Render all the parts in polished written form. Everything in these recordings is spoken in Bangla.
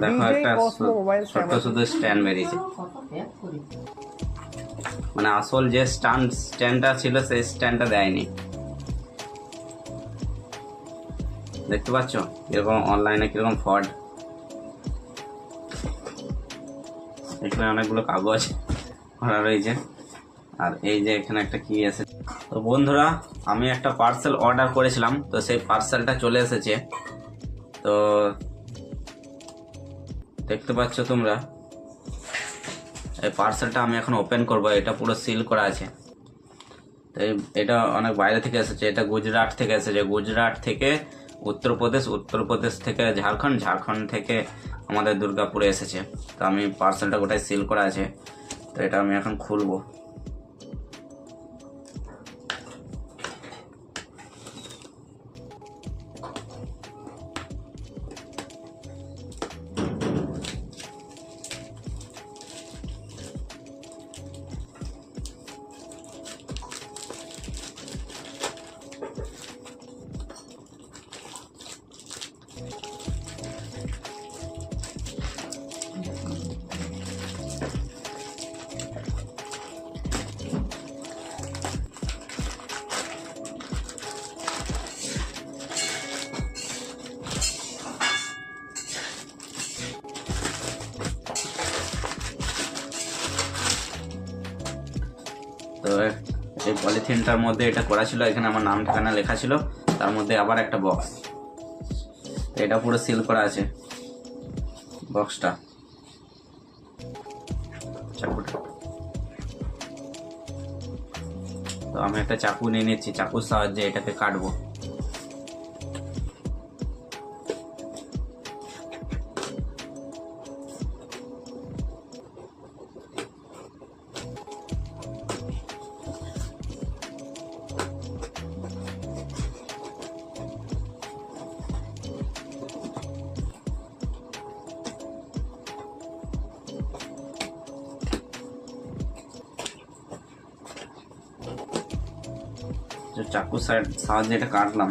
দেখো একটা ছোট্ট শুধু স্ট্যান্ড বেরিয়েছে, মানে আসল যে স্ট্যান্ডটা ছিল সেই স্ট্যান্ডটা দেয়নি। দেখতে পাচ্ছ এরকম অনলাইনে কিরকম ফ্রড। এখানে অনেকগুলো কাগজ ভরা রয়েছে, আর এই যে এখানে একটা কি আছে। তো বন্ধুরা, আমি একটা পার্সেল অর্ডার করেছিলাম, তো সেই পার্সেলটা চলে এসেছে। তো দেখতে পাচ্ছ তোমরা, এই পার্সেলটা আমি এখন ওপেন করব। এটা পুরো সিল করা আছে। তো এটা অনেক বাইরে থেকে এসেছে। এটা গুজরাট থেকে এসেছে, গুজরাট থেকে উত্তরপ্রদেশ, উত্তরপ্রদেশ থেকে ঝাড়খণ্ড, ঝাড়খণ্ড থেকে আমাদের দুর্গাপুরে এসেছে। তো আমি পার্সেলটা গোটাই সিল করা আছে, তো এটা আমি এখন খুলবো। তো এই পলিথিনটার মধ্যে এটা করা ছিল, এখানে আমার নাম ঠিকানা লেখা ছিল, তার মধ্যে আবার একটা বক্স। এটা পুরো সিল করা আছে বক্সটা। চাকুটা, তো আমি একটা চাকু নিয়ে নিচ্ছি, চাকুর সাহায্যে এটাকে কাটবো। চাকুর সাহায্যে এটা কাটলাম।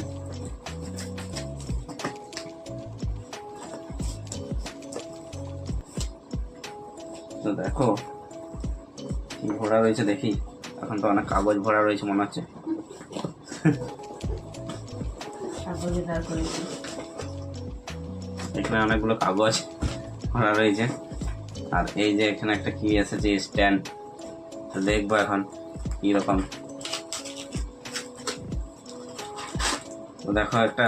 তো দেখো কি ভরা রয়েছে, দেখি। এখন তো অনেক কাগজ ভরা রয়েছে মনে হচ্ছে। এখানে অনেকগুলো কাগজ ভরা রয়েছে, আর এই যে এখানে একটা কি এসেছে স্ট্যান্ড। তো দেখবো এখন কি রকম। তো দেখো একটা